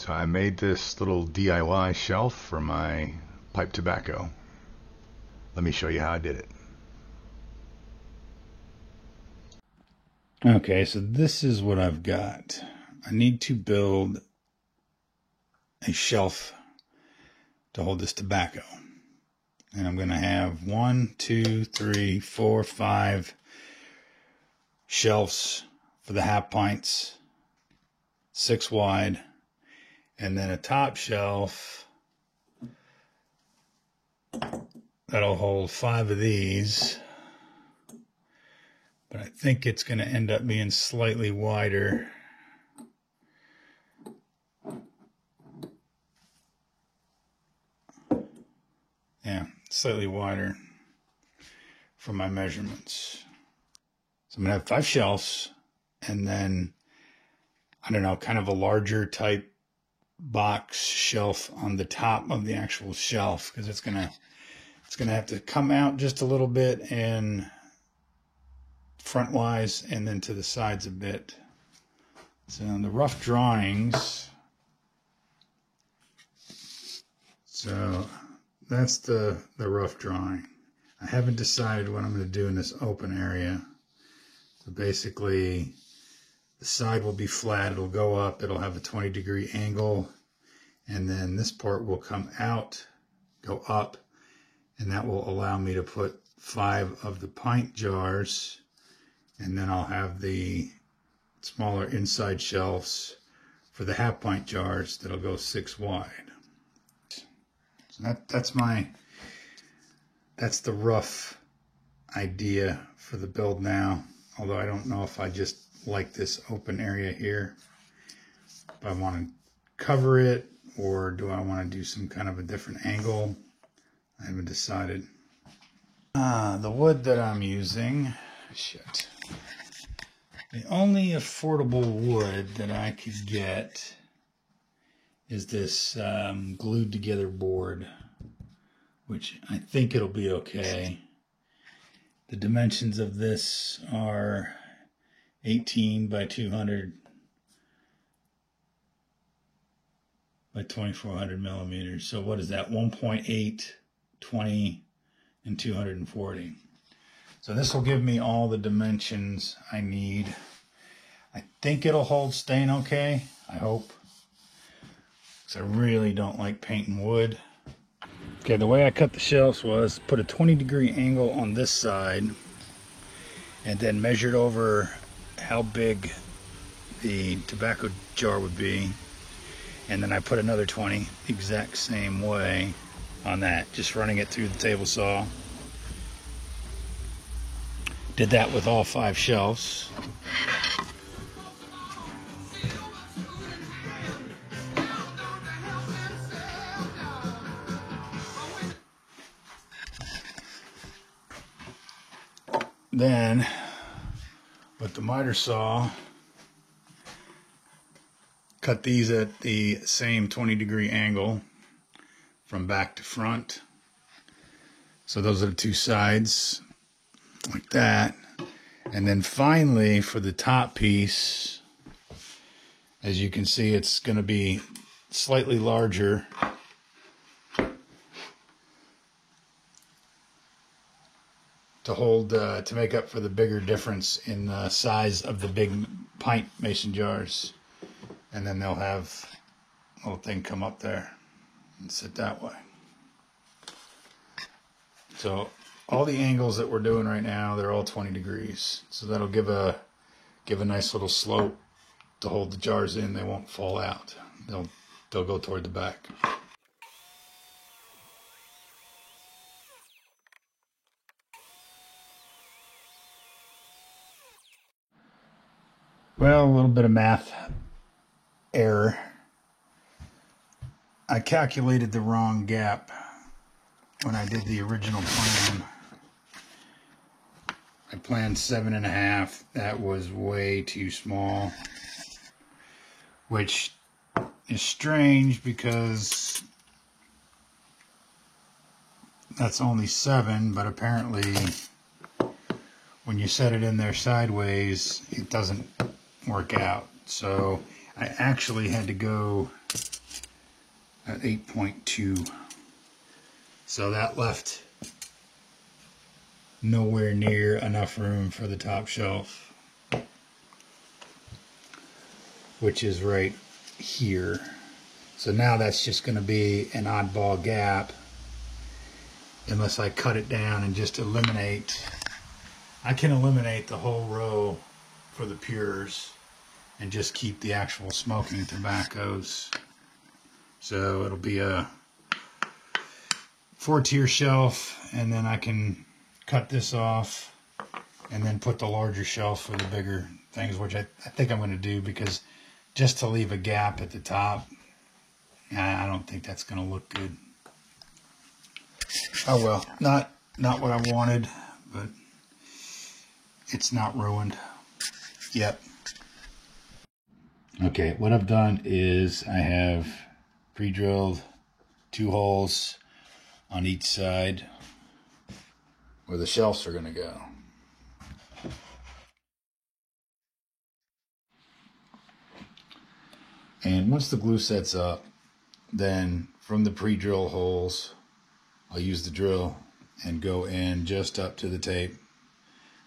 So I made this little DIY shelf for my pipe tobacco. Let me show you how I did it. Okay, so this is what I've got. I need to build a shelf to hold this tobacco. And I'm going to have 1, 2, 3, 4, 5 shelves for the half pints, 6 wide, and then a top shelf that'll hold 5 of these. But I think it's going to end up being slightly wider. Yeah, slightly wider from my measurements. So I'm going to have 5 shelves, and then, I don't know, kind of a larger type box shelf on the top of the actual shelf, because it's going to have to come out just a little bit and frontwise and then to the sides a bit. So in the rough drawings, so that's the rough drawing. I haven't decided what I'm going to do in this open area. So basically, the side will be flat, it'll go up, it'll have a 20-degree angle, and then this part will come out, go up, and that will allow me to put 5 of the pint jars, and then I'll have the smaller inside shelves for the half pint jars that'll go 6 wide. So that's the rough idea for the build now, although I don't know if I just like this open area here, if I want to cover it or do I want to do some kind of a different angle. I haven't decided. The wood that I'm using, the only affordable wood that I could get is this glued together board, which I think it'll be okay. The dimensions of this are 18 by 200 by 2400 millimeters. So what is that? 1.8, 20, and 240. So this will give me all the dimensions I need. I think it'll hold stain okay, I hope, because I really don't like painting wood. Okay, the way I cut the shelves was put a 20-degree angle on this side and then measured over how big the tobacco jar would be, and then I put another 20 the exact same way on that, just running it through the table saw. Did that with all 5 shelves. Then, with the miter saw, cut these at the same 20-degree angle from back to front. So those are the 2 sides, like that. And then finally, for the top piece, as you can see, it's going to be slightly larger. To hold, to make up for the bigger difference in the size of the big pint mason jars. And then they'll have a little thing come up there and sit that way. So all the angles that we're doing right now, they're all 20 degrees. So that'll give a nice little slope to hold the jars in. They won't fall out. They'll go toward the back. Well, a little bit of math error. I calculated the wrong gap when I did the original plan. I planned 7.5. That was way too small, which is strange because that's only 7, but apparently when you set it in there sideways, it doesn't work out. So I actually had to go at 8.2. So that left nowhere near enough room for the top shelf, which is right here. So now that's just going to be an oddball gap unless I cut it down and just eliminate. I can eliminate the whole row for the pures and just keep the actual smoking tobaccos. So it'll be a 4-tier shelf, and then I can cut this off and then put the larger shelf for the bigger things, which I think I'm going to do, because just to leave a gap at the top, I don't think that's going to look good. Oh well, not what I wanted, but it's not ruined yet. Okay, what I've done is I have pre-drilled 2 holes on each side where the shelves are going to go. And once the glue sets up, then from the pre-drill holes, I'll use the drill and go in just up to the tape.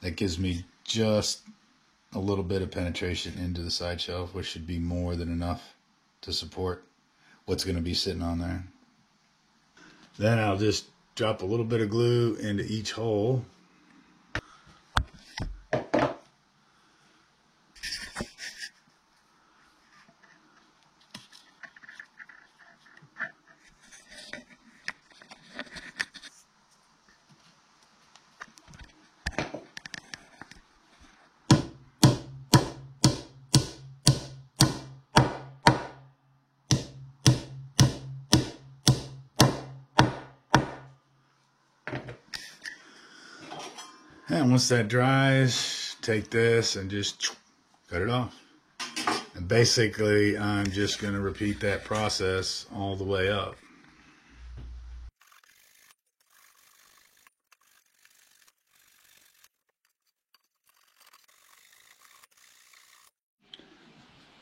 That gives me just a little bit of penetration into the side shelf, which should be more than enough to support what's going to be sitting on there. Then I'll just drop a little bit of glue into each hole. And once that dries, take this and just cut it off. And basically, I'm just going to repeat that process all the way up.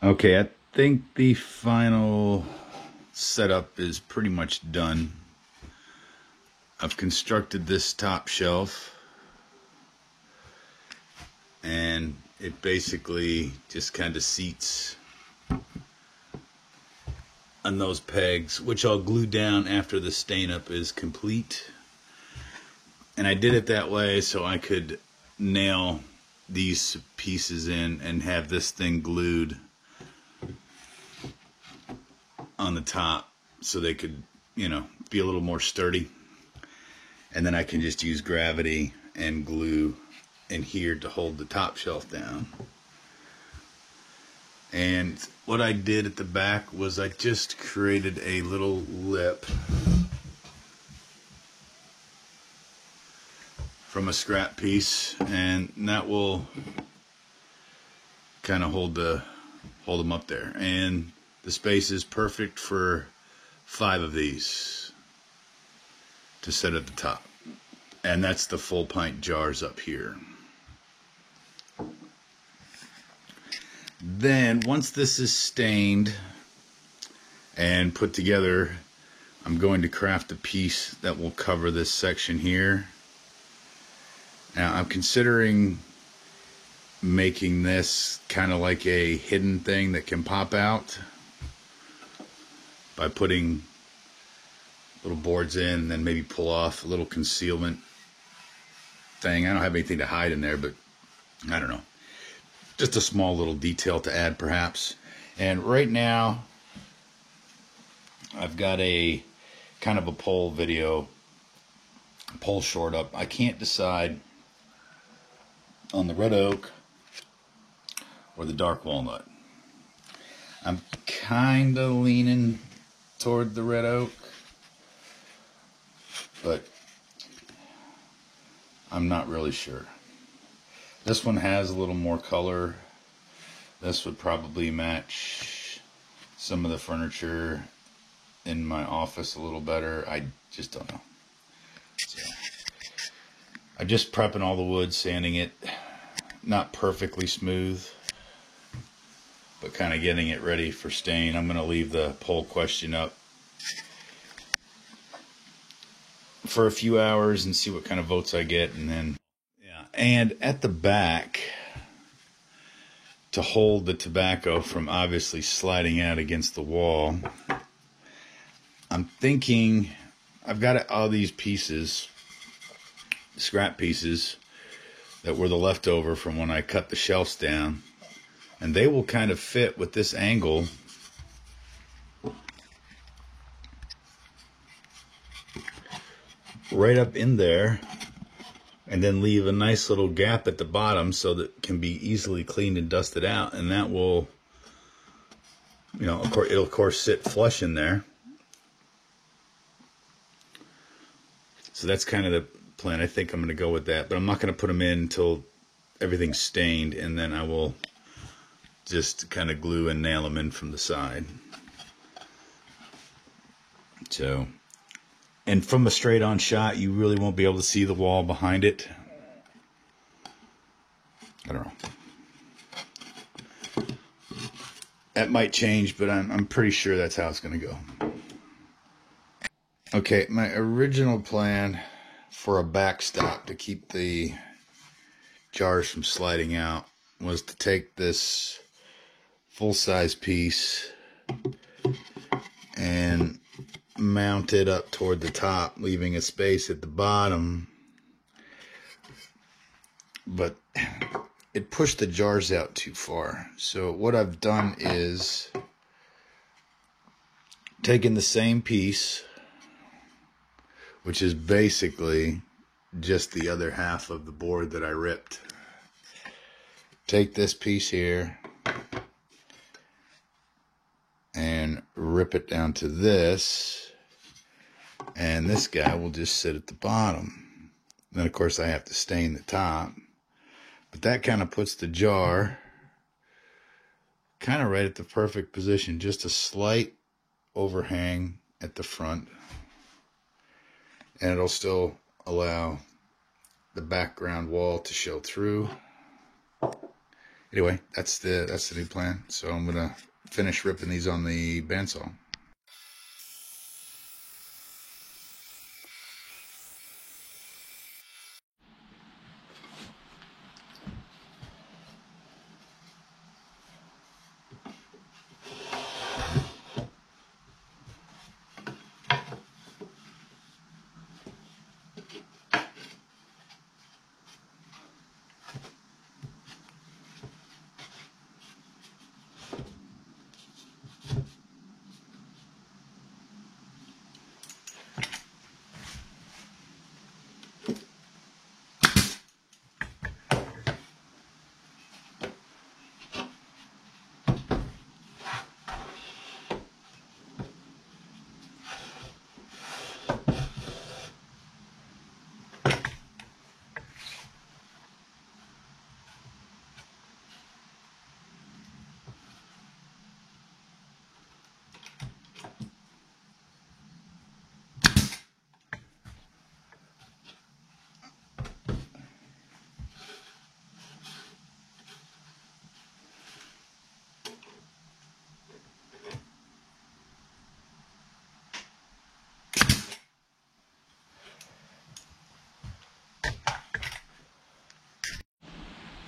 Okay, I think the final setup is pretty much done. I've constructed this top shelf, and it basically just kind of seats on those pegs, which I'll glue down after the stain up is complete. And I did it that way so I could nail these pieces in and have this thing glued on the top so they could, you know, be a little more sturdy. And then I can just use gravity and glue in here to hold the top shelf down. And what I did at the back was I just created a little lip from a scrap piece, and that will kind of hold them up there. And the space is perfect for 5 of these to set at the top. And that's the full pint jars up here. Then once this is stained and put together, I'm going to craft a piece that will cover this section here. Now I'm considering making this kind of like a hidden thing that can pop out by putting little boards in and then maybe pull off a little concealment thing. I don't have anything to hide in there, but I don't know. Just a small little detail to add perhaps. And right now I've got a kind of a pole short up. I can't decide on the red oak or the dark walnut. I'm kind of leaning toward the red oak, but I'm not really sure. This one has a little more color. This would probably match some of the furniture in my office a little better. I just don't know. So, I'm just prepping all the wood, sanding it, not perfectly smooth, but kind of getting it ready for stain. I'm going to leave the poll question up for a few hours and see what kind of votes I get. And then, yeah. And at the back, to hold the tobacco from obviously sliding out against the wall, I'm thinking I've got all these pieces, scrap pieces, that were the leftover from when I cut the shelves down, and they will kind of fit with this angle right up in there, and then leave a nice little gap at the bottom so that it can be easily cleaned and dusted out. And that will, you know, of course, it'll of course sit flush in there. So that's kind of the plan. I think I'm going to go with that, but I'm not going to put them in until everything's stained, and then I will just kind of glue and nail them in from the side. So, and from a straight on shot, you really won't be able to see the wall behind it. I don't know. That might change, but I'm pretty sure that's how it's going to go. Okay, my original plan for a backstop to keep the jars from sliding out was to take this full-size piece and mount it up toward the top, leaving a space at the bottom. But it pushed the jars out too far. So what I've done is taken the same piece, which is basically just the other half of the board that I ripped. Take this piece here and rip it down to this, and this guy will just sit at the bottom. Then of course I have to stain the top, but that kind of puts the jar kind of right at the perfect position, just a slight overhang at the front, and it'll still allow the background wall to show through. Anyway, that's the new plan. So I'm gonna finish ripping these on the bandsaw.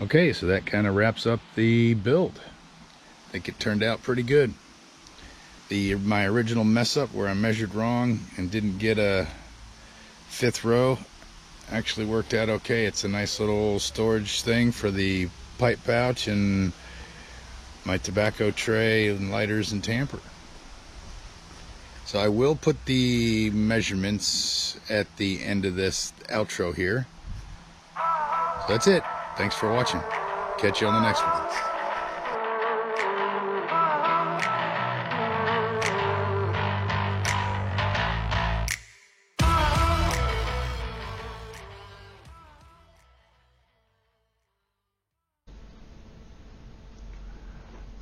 Okay, so that kind of wraps up the build. I think it turned out pretty good. My original mess up where I measured wrong and didn't get a 5th row actually worked out okay. It's a nice little storage thing for the pipe pouch and my tobacco tray and lighters and tamper. So I will put the measurements at the end of this outro here. So that's it. Thanks for watching. Catch you on the next one.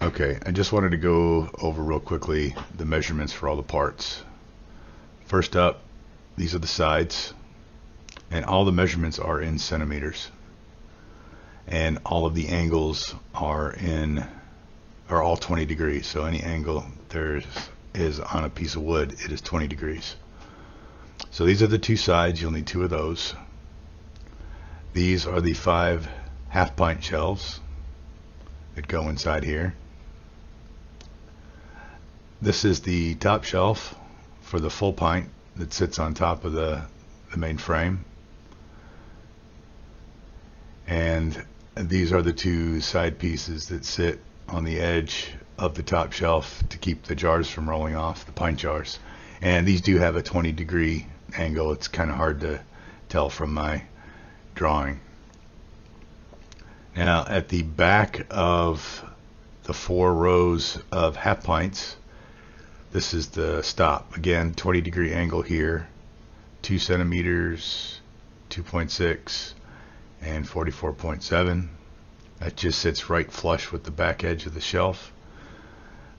Okay, I just wanted to go over real quickly the measurements for all the parts. First up, these are the sides, and all the measurements are in centimeters. And all of the angles are all 20 degrees, so any angle, there's is on a piece of wood, it is 20 degrees. So these are the two sides. You'll need two of those. These are the 5 half-pint shelves that go inside here. This is the top shelf for the full pint that sits on top of the main frame. And these are the two side pieces that sit on the edge of the top shelf to keep the jars from rolling off, the pint jars. And these do have a 20-degree angle. It's kind of hard to tell from my drawing. Now at the back of the 4 rows of half pints, this is the stop. Again, 20-degree angle here, 2 centimeters, 2.6, and 44.7. That just sits right flush with the back edge of the shelf.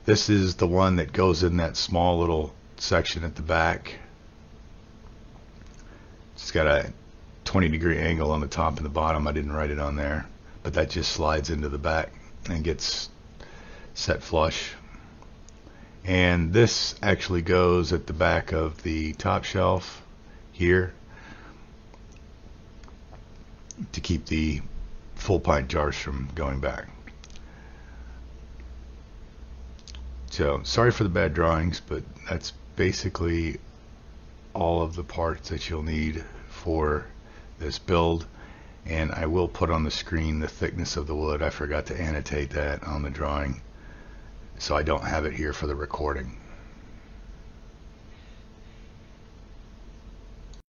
This is the one that goes in that small little section at the back. It's got a 20-degree angle on the top and the bottom. I didn't write it on there, but that just slides into the back and gets set flush. And this actually goes at the back of the top shelf here to keep the full pint jars from going back. So sorry for the bad drawings, but that's basically all of the parts that you'll need for this build. And I will put on the screen the thickness of the wood. I forgot to annotate that on the drawing, so I don't have it here for the recording.